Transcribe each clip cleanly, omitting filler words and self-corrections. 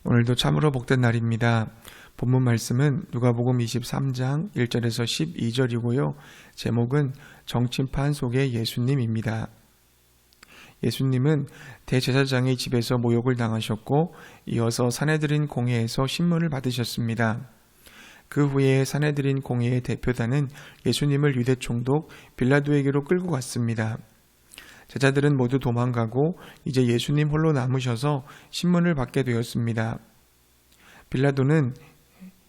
오늘도 참으로 복된 날입니다. 본문 말씀은 누가복음 23장 1절에서 12절이고요. 제목은 정침판 속의 예수님입니다. 예수님은 대제사장의 집에서 모욕을 당하셨고 이어서 사내들인 공회에서 신문을 받으셨습니다. 그 후에 사내들인 공회의 대표단은 예수님을 유대 총독 빌라도에게로 끌고 갔습니다. 제자들은 모두 도망가고 이제 예수님 홀로 남으셔서 신문을 받게 되었습니다. 빌라도는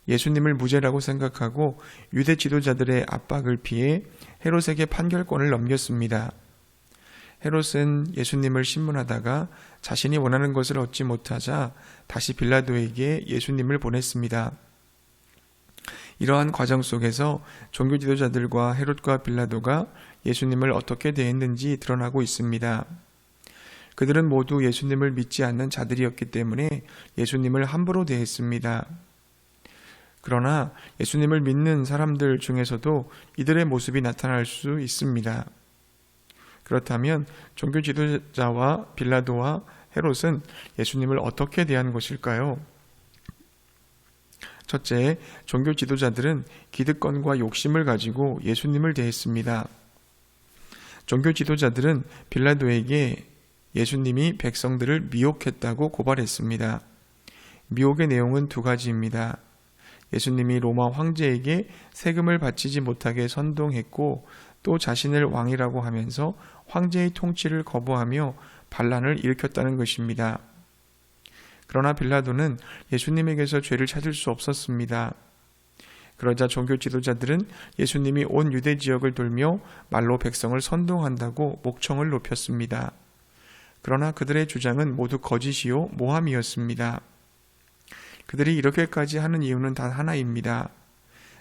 예수님을 무죄라고 생각하고 유대 지도자들의 압박을 피해 헤롯에게 판결권을 넘겼습니다. 헤롯은 예수님을 신문하다가 자신이 원하는 것을 얻지 못하자 다시 빌라도에게 예수님을 보냈습니다. 이러한 과정 속에서 종교 지도자들과 헤롯과 빌라도가 예수님을 어떻게 대했는지 드러나고 있습니다. 그들은 모두 예수님을 믿지 않는 자들이었기 때문에 예수님을 함부로 대했습니다. 그러나 예수님을 믿는 사람들 중에서도 이들의 모습이 나타날 수 있습니다. 그렇다면 종교 지도자와 빌라도와 헤롯은 예수님을 어떻게 대한 것일까요? 첫째, 종교 지도자들은 기득권과 욕심을 가지고 예수님을 대했습니다. 종교 지도자들은 빌라도에게 예수님이 백성들을 미혹했다고 고발했습니다. 미혹의 내용은 두 가지입니다. 예수님이 로마 황제에게 세금을 바치지 못하게 선동했고 또 자신을 왕이라고 하면서 황제의 통치를 거부하며 반란을 일으켰다는 것입니다. 그러나 빌라도는 예수님에게서 죄를 찾을 수 없었습니다. 그러자 종교 지도자들은 예수님이 온 유대 지역을 돌며 말로 백성을 선동한다고 목청을 높였습니다. 그러나 그들의 주장은 모두 거짓이요 모함이었습니다. 그들이 이렇게까지 하는 이유는 단 하나입니다.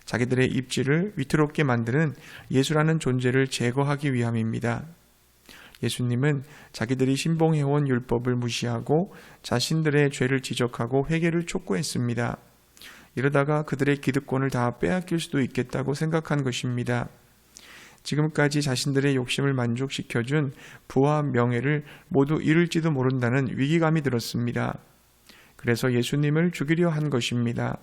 자기들의 입지를 위태롭게 만드는 예수라는 존재를 제거하기 위함입니다. 예수님은 자기들이 신봉해온 율법을 무시하고 자신들의 죄를 지적하고 회개를 촉구했습니다. 이러다가 그들의 기득권을 다 빼앗길 수도 있겠다고 생각한 것입니다. 지금까지 자신들의 욕심을 만족시켜준 부와 명예를 모두 잃을지도 모른다는 위기감이 들었습니다. 그래서 예수님을 죽이려 한 것입니다.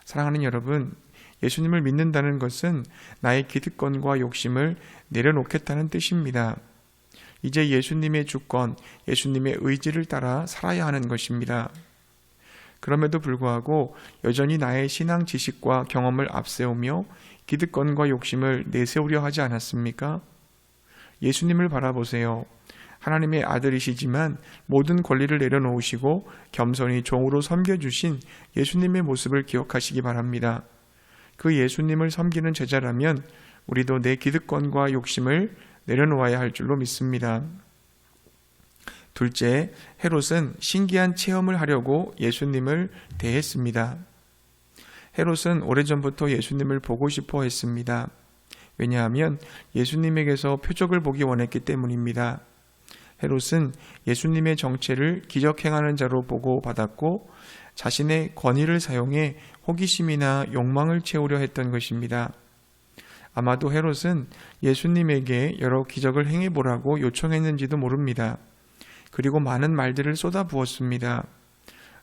사랑하는 여러분, 예수님을 믿는다는 것은 나의 기득권과 욕심을 내려놓겠다는 뜻입니다. 이제 예수님의 주권, 예수님의 의지를 따라 살아야 하는 것입니다. 그럼에도 불구하고 여전히 나의 신앙 지식과 경험을 앞세우며 기득권과 욕심을 내세우려 하지 않았습니까? 예수님을 바라보세요. 하나님의 아들이시지만 모든 권리를 내려놓으시고 겸손히 종으로 섬겨주신 예수님의 모습을 기억하시기 바랍니다. 그 예수님을 섬기는 제자라면 우리도 내 기득권과 욕심을 내려놓아야 할 줄로 믿습니다. 둘째, 헤롯은 신기한 체험을 하려고 예수님을 대했습니다. 헤롯은 오래전부터 예수님을 보고 싶어 했습니다. 왜냐하면 예수님에게서 표적을 보기 원했기 때문입니다. 헤롯은 예수님의 정체를 기적 행하는 자로 보고 받았고 자신의 권위를 사용해 호기심이나 욕망을 채우려 했던 것입니다. 아마도 헤롯은 예수님에게 여러 기적을 행해보라고 요청했는지도 모릅니다. 그리고 많은 말들을 쏟아부었습니다.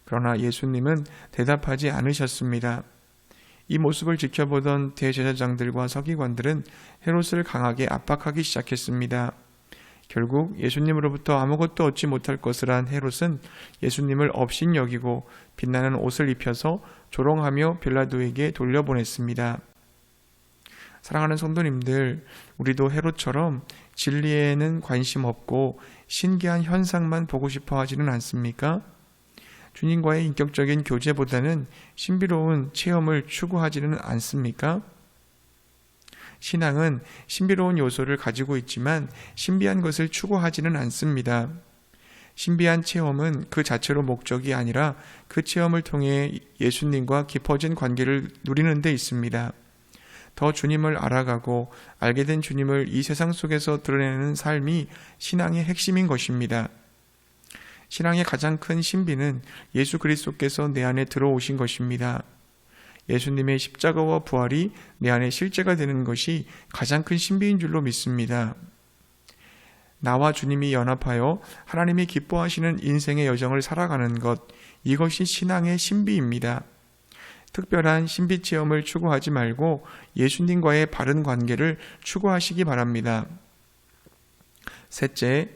그러나 예수님은 대답하지 않으셨습니다. 이 모습을 지켜보던 대제사장들과 서기관들은 헤롯을 강하게 압박하기 시작했습니다. 결국 예수님으로부터 아무것도 얻지 못할 것을 한 헤롯은 예수님을 업신여기고 빛나는 옷을 입혀서 조롱하며 빌라도에게 돌려보냈습니다. 사랑하는 성도님들, 우리도 헤롯처럼 진리에는 관심 없고 신기한 현상만 보고 싶어 하지는 않습니까? 주님과의 인격적인 교제보다는 신비로운 체험을 추구하지는 않습니까? 신앙은 신비로운 요소를 가지고 있지만 신비한 것을 추구하지는 않습니다. 신비한 체험은 그 자체로 목적이 아니라 그 체험을 통해 예수님과 깊어진 관계를 누리는 데 있습니다. 더 주님을 알아가고 알게 된 주님을 이 세상 속에서 드러내는 삶이 신앙의 핵심인 것입니다. 신앙의 가장 큰 신비는 예수 그리스도께서 내 안에 들어오신 것입니다. 예수님의 십자가와 부활이 내 안에 실제가 되는 것이 가장 큰 신비인 줄로 믿습니다. 나와 주님이 연합하여 하나님이 기뻐하시는 인생의 여정을 살아가는 것, 이것이 신앙의 신비입니다. 특별한 신비 체험을 추구하지 말고 예수님과의 바른 관계를 추구하시기 바랍니다. 셋째,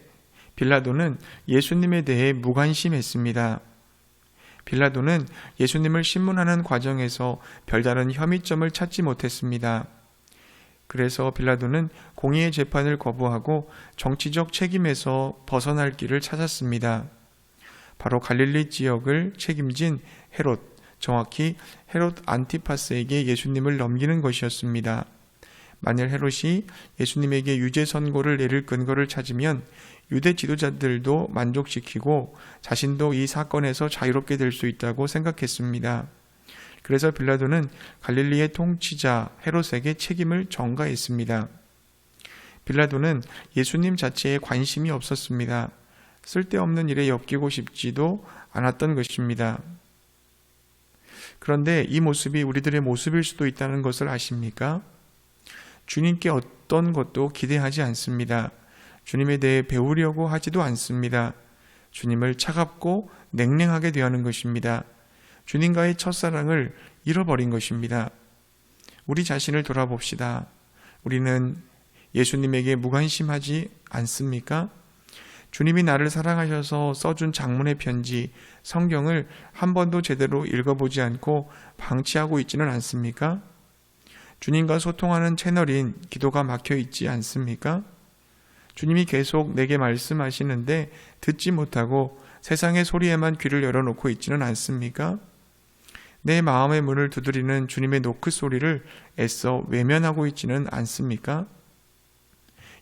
빌라도는 예수님에 대해 무관심했습니다. 빌라도는 예수님을 신문하는 과정에서 별다른 혐의점을 찾지 못했습니다. 그래서 빌라도는 공의의 재판을 거부하고 정치적 책임에서 벗어날 길을 찾았습니다. 바로 갈릴리 지역을 책임진 헤롯, 정확히 헤롯 안티파스에게 예수님을 넘기는 것이었습니다. 만일 헤롯이 예수님에게 유죄 선고를 내릴 근거를 찾으면 유대 지도자들도 만족시키고 자신도 이 사건에서 자유롭게 될 수 있다고 생각했습니다. 그래서 빌라도는 갈릴리의 통치자 헤롯에게 책임을 전가했습니다. 빌라도는 예수님 자체에 관심이 없었습니다. 쓸데없는 일에 엮이고 싶지도 않았던 것입니다. 그런데 이 모습이 우리들의 모습일 수도 있다는 것을 아십니까? 주님께 어떤 것도 기대하지 않습니다. 주님에 대해 배우려고 하지도 않습니다. 주님을 차갑고 냉랭하게 대하는 것입니다. 주님과의 첫사랑을 잃어버린 것입니다. 우리 자신을 돌아봅시다. 우리는 예수님에게 무관심하지 않습니까? 주님이 나를 사랑하셔서 써준 장문의 편지, 성경을 한 번도 제대로 읽어보지 않고 방치하고 있지는 않습니까? 주님과 소통하는 채널인 기도가 막혀 있지 않습니까? 주님이 계속 내게 말씀하시는데 듣지 못하고 세상의 소리에만 귀를 열어놓고 있지는 않습니까? 내 마음의 문을 두드리는 주님의 노크 소리를 애써 외면하고 있지는 않습니까?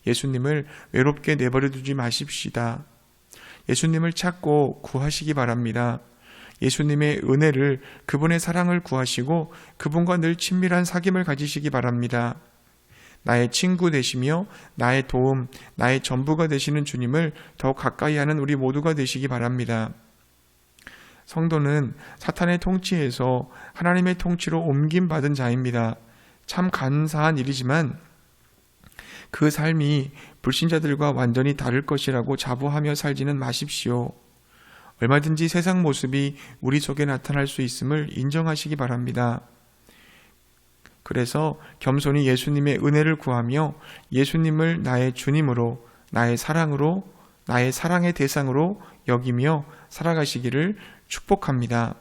예수님을 외롭게 내버려 두지 마십시다. 예수님을 찾고 구하시기 바랍니다. 예수님의 은혜를, 그분의 사랑을 구하시고 그분과 늘 친밀한 사귐을 가지시기 바랍니다. 나의 친구 되시며 나의 도움, 나의 전부가 되시는 주님을 더 가까이 하는 우리 모두가 되시기 바랍니다. 성도는 사탄의 통치에서 하나님의 통치로 옮김받은 자입니다. 참 감사한 일이지만 그 삶이 불신자들과 완전히 다를 것이라고 자부하며 살지는 마십시오. 얼마든지 세상 모습이 우리 속에 나타날 수 있음을 인정하시기 바랍니다. 그래서 겸손히 예수님의 은혜를 구하며 예수님을 나의 주님으로, 나의 사랑으로, 나의 사랑의 대상으로 여기며 살아가시기를 축복합니다.